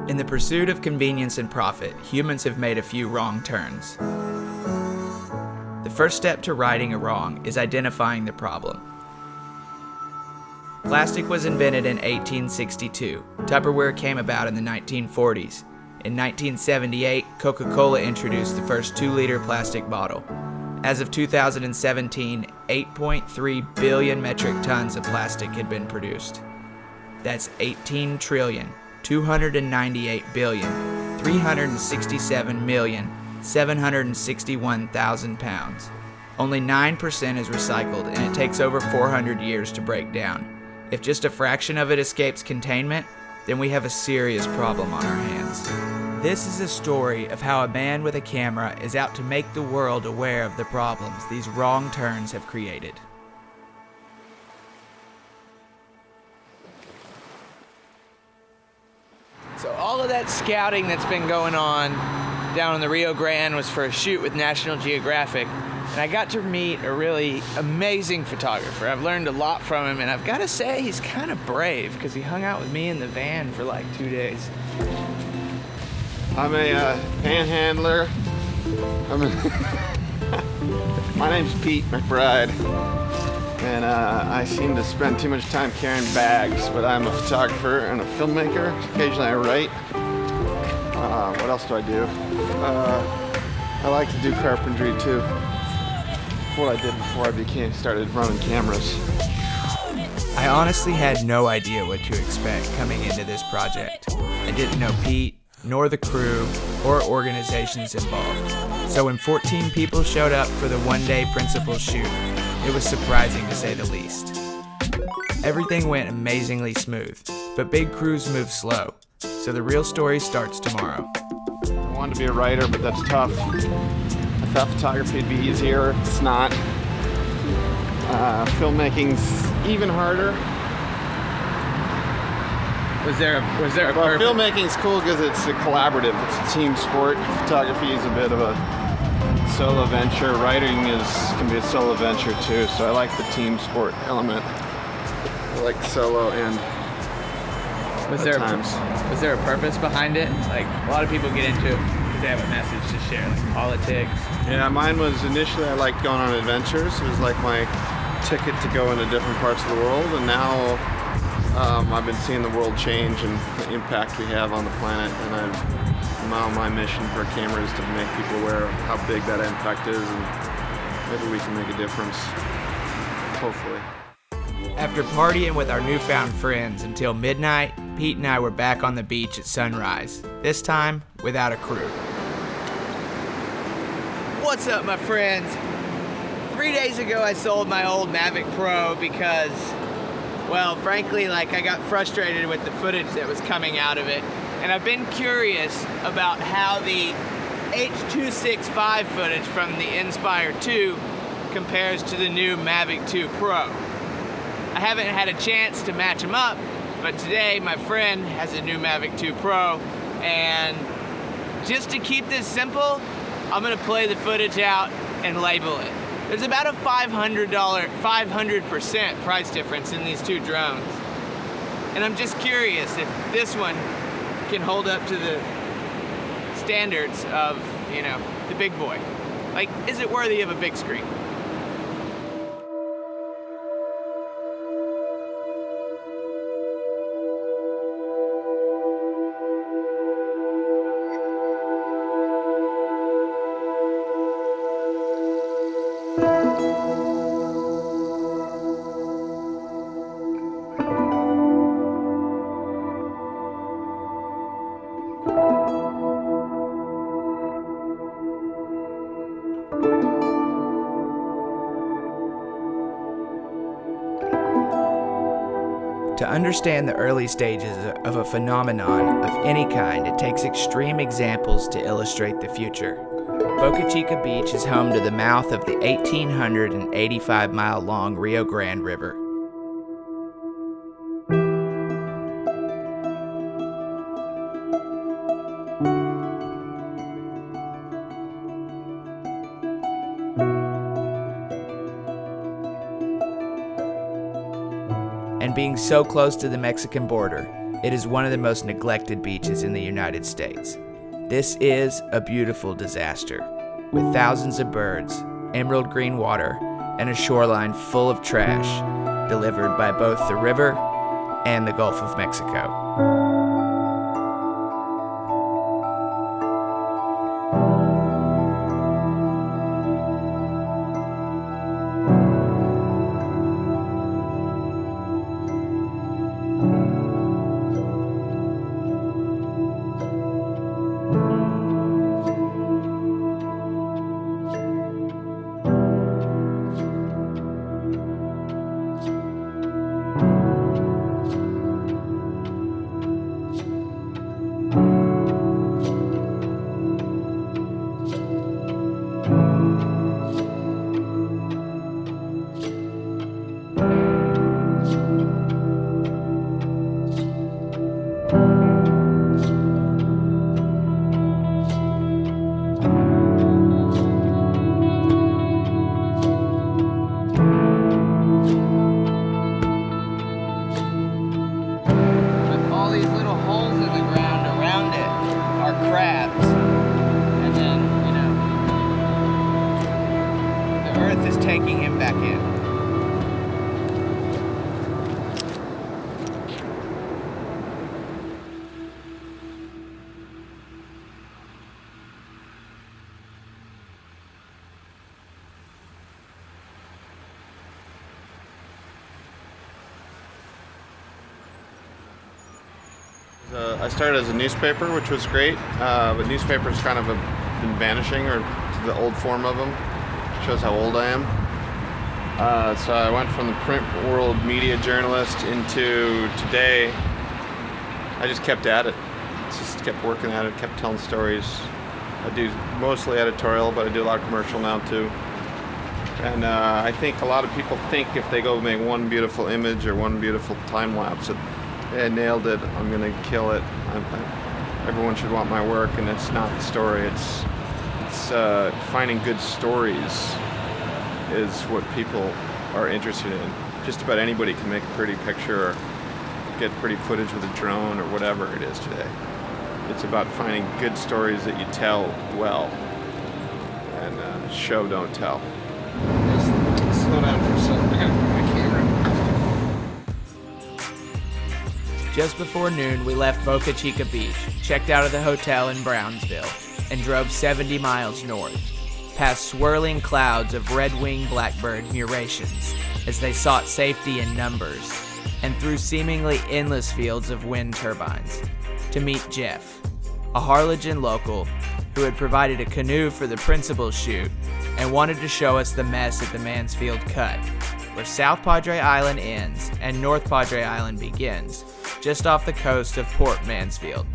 In the pursuit of convenience and profit, humans have made a few wrong turns. The first step to righting a wrong is identifying the problem. Plastic was invented in 1862. Tupperware came about in the 1940s. In 1978, Coca-Cola introduced the first 2-liter plastic bottle. As of 2017, 8.3 billion metric tons of plastic had been produced. That's 18,298,367,761,000 pounds. Only 9% is recycled, and it takes over 400 years to break down. If just a fraction of it escapes containment, then we have a serious problem on our hands. This is a story of how a man with a camera is out to make the world aware of the problems these wrong turns have created. So all of that scouting that's been going on down in the Rio Grande was for a shoot with National Geographic. And I got to meet a really amazing photographer. I've learned a lot from him, and I've got to say he's kind of brave because he hung out with me in the van for like 2 days. I'm a panhandler. My name's Pete Mcbride, and I seem to spend too much time carrying bags, but I'm a photographer and a filmmaker. Occasionally I write. What else do I do? I like to do carpentry too. What I did before I started running cameras. I honestly had no idea what to expect coming into this project. I didn't know Pete, nor the crew, or organizations involved. So when 14 people showed up for the one-day principal shoot, it was surprising to say the least. Everything went amazingly smooth, but big crews move slow, so the real story starts tomorrow. I wanted to be a writer, but that's tough. I thought photography would be easier. It's not. Filmmaking's even harder. Was there a Well, filmmaking's cool because it's a collaborative. It's a team sport. Photography is a bit of a solo venture. Writing can be a solo venture too. So I like the team sport element. I like solo and Was there a purpose behind it? Like, a lot of people get into it because they have a message to share, like politics. Yeah, mine was initially I liked going on adventures. It was like my ticket to go into different parts of the world, and now I've been seeing the world change and the impact we have on the planet, and now my mission for a camera is to make people aware of how big that impact is, and maybe we can make a difference, hopefully. After partying with our newfound friends until midnight, Pete and I were back on the beach at sunrise, this time without a crew. What's up, my friends? 3 days ago I sold my old Mavic Pro because, well, frankly, I got frustrated with the footage that was coming out of it, and I've been curious about how the H.265 footage from the Inspire 2 compares to the new Mavic 2 Pro. I haven't had a chance to match them up, but today my friend has a new Mavic 2 Pro, and just to keep this simple, I'm gonna play the footage out and label it. There's about a $500% price difference in these two drones. And I'm just curious if this one can hold up to the standards of, the big boy. Like, is it worthy of a big screen? To understand the early stages of a phenomenon of any kind, it takes extreme examples to illustrate the future. Boca Chica Beach is home to the mouth of the 1,885-mile-long Rio Grande River. And being so close to the Mexican border, it is one of the most neglected beaches in the United States. This is a beautiful disaster, with thousands of birds, emerald green water, and a shoreline full of trash delivered by both the river and the Gulf of Mexico. Taking him back in. I started as a newspaper, which was great, but newspapers kind of have been vanishing, or the old form of them. Shows how old I am. So I went from the print world media journalist into today. I just kept at it. Just kept working at it, kept telling stories. I do mostly editorial, but I do a lot of commercial now too. And I think a lot of people think if they go make one beautiful image or one beautiful time lapse, I nailed it, I'm gonna kill it. Everyone should want my work, and it's not the story. It's finding good stories is what people are interested in. Just about anybody can make a pretty picture or get pretty footage with a drone or whatever it is today. It's about finding good stories that you tell well and show, don't tell. Just slow down for a second. I gotta put my camera. Just before noon, we left Boca Chica Beach, checked out of the hotel in Brownsville, and drove 70 miles north, past swirling clouds of red-winged blackbird murations as they sought safety in numbers, and through seemingly endless fields of wind turbines, to meet Jeff, a Harlingen local who had provided a canoe for the principal's shoot and wanted to show us the mess at the Mansfield Cut, where South Padre Island ends and North Padre Island begins, just off the coast of Port Mansfield.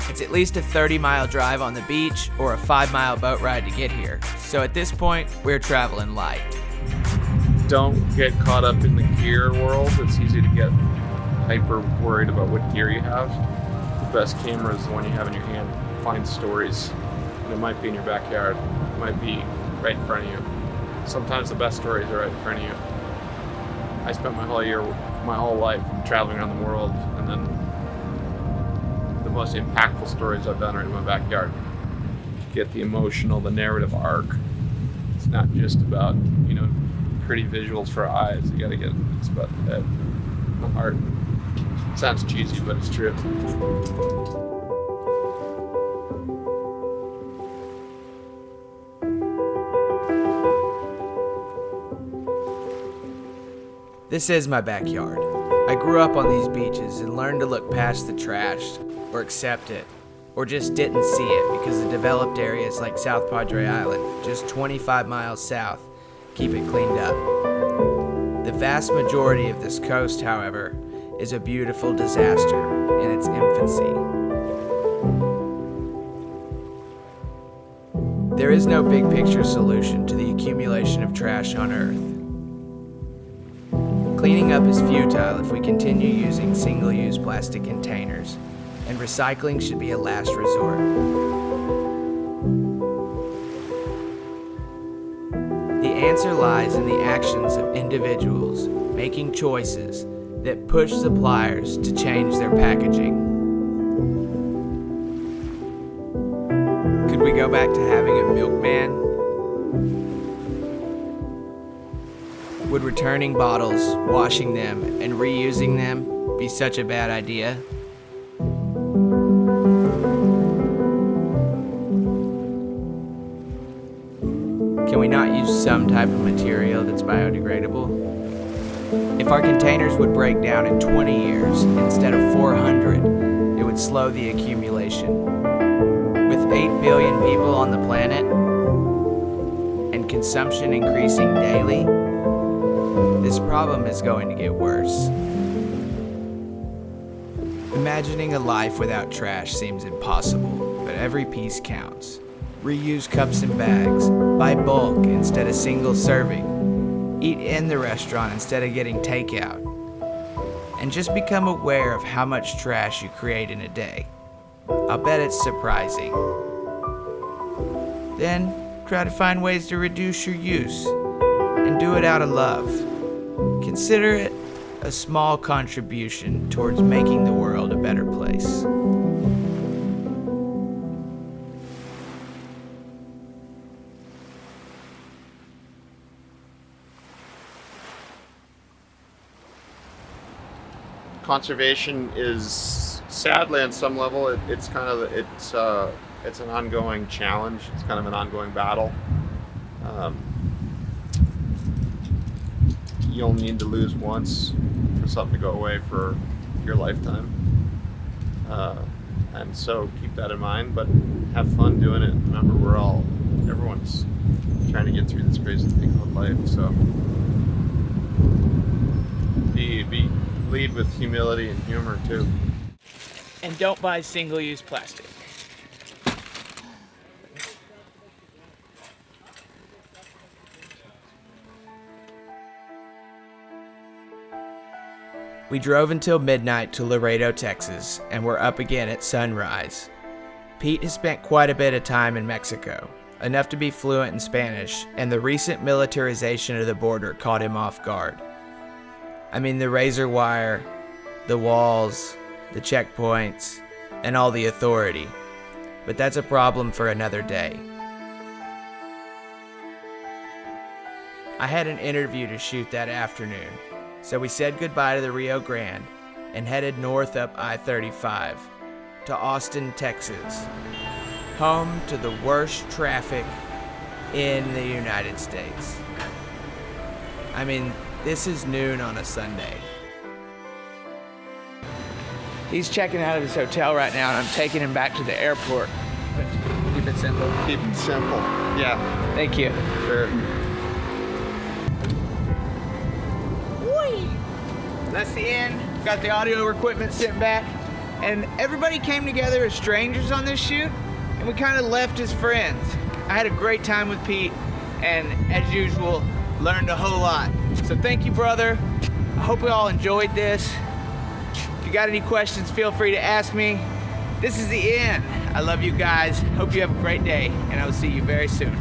It's at least a 30-mile drive on the beach or a 5-mile boat ride to get here, so at this point, we're traveling light. Don't get caught up in the gear world. It's easy to get hyper worried about what gear you have. The best camera is the one you have in your hand. Find stories. And it might be in your backyard. It might be right in front of you. Sometimes the best stories are right in front of you. I spent my whole life traveling around the world, and then the most impactful stories I've done are in my backyard. You get the emotional, the narrative arc. It's not just about, pretty visuals for eyes. You gotta get, it's about the head, the heart. It sounds cheesy, but it's true. This is my backyard. I grew up on these beaches and learned to look past the trash, or accept it, or just didn't see it because the developed areas like South Padre Island, just 25 miles south, keep it cleaned up. The vast majority of this coast, however, is a beautiful disaster in its infancy. There is no big picture solution to the accumulation of trash on Earth. Cleaning up is futile if we continue using single-use plastic containers, and recycling should be a last resort. The answer lies in the actions of individuals making choices that push suppliers to change their packaging. Could we go back to having a milkman? Would returning bottles, washing them, and reusing them be such a bad idea? Can we not use some type of material that's biodegradable? If our containers would break down in 20 years instead of 400, it would slow the accumulation. With 8 billion people on the planet and consumption increasing daily, this problem is going to get worse. Imagining a life without trash seems impossible, but every piece counts. Reuse cups and bags, buy bulk instead of single serving, eat in the restaurant instead of getting takeout, and just become aware of how much trash you create in a day. I'll bet it's surprising. Then, try to find ways to reduce your use, and do it out of love. Consider it a small contribution towards making the world a better place. Conservation is, sadly, on some level, it's an ongoing challenge. It's kind of an ongoing battle. You'll need to lose once for something to go away for your lifetime, and so keep that in mind. But have fun doing it. Remember, everyone's trying to get through this crazy thing called life. So lead with humility and humor too. And don't buy single-use plastic. We drove until midnight to Laredo, Texas, and we're up again at sunrise. Pete has spent quite a bit of time in Mexico, enough to be fluent in Spanish, and the recent militarization of the border caught him off guard. I mean, the razor wire, the walls, the checkpoints, and all the authority. But that's a problem for another day. I had an interview to shoot that afternoon, so we said goodbye to the Rio Grande and headed north up I-35 to Austin, Texas, home to the worst traffic in the United States. I mean, this is noon on a Sunday. He's checking out of his hotel right now, and I'm taking him back to the airport. Keep it simple. Keep it simple. Yeah. Thank you. Sure. Whee! That's the end. Got the audio equipment sitting back, and everybody came together as strangers on this shoot, and we kind of left as friends. I had a great time with Pete, and as usual, learned a whole lot. So thank you, brother. I hope we all enjoyed this. If you got any questions, feel free to ask me. This is the end. I love you guys. Hope you have a great day, and I will see you very soon.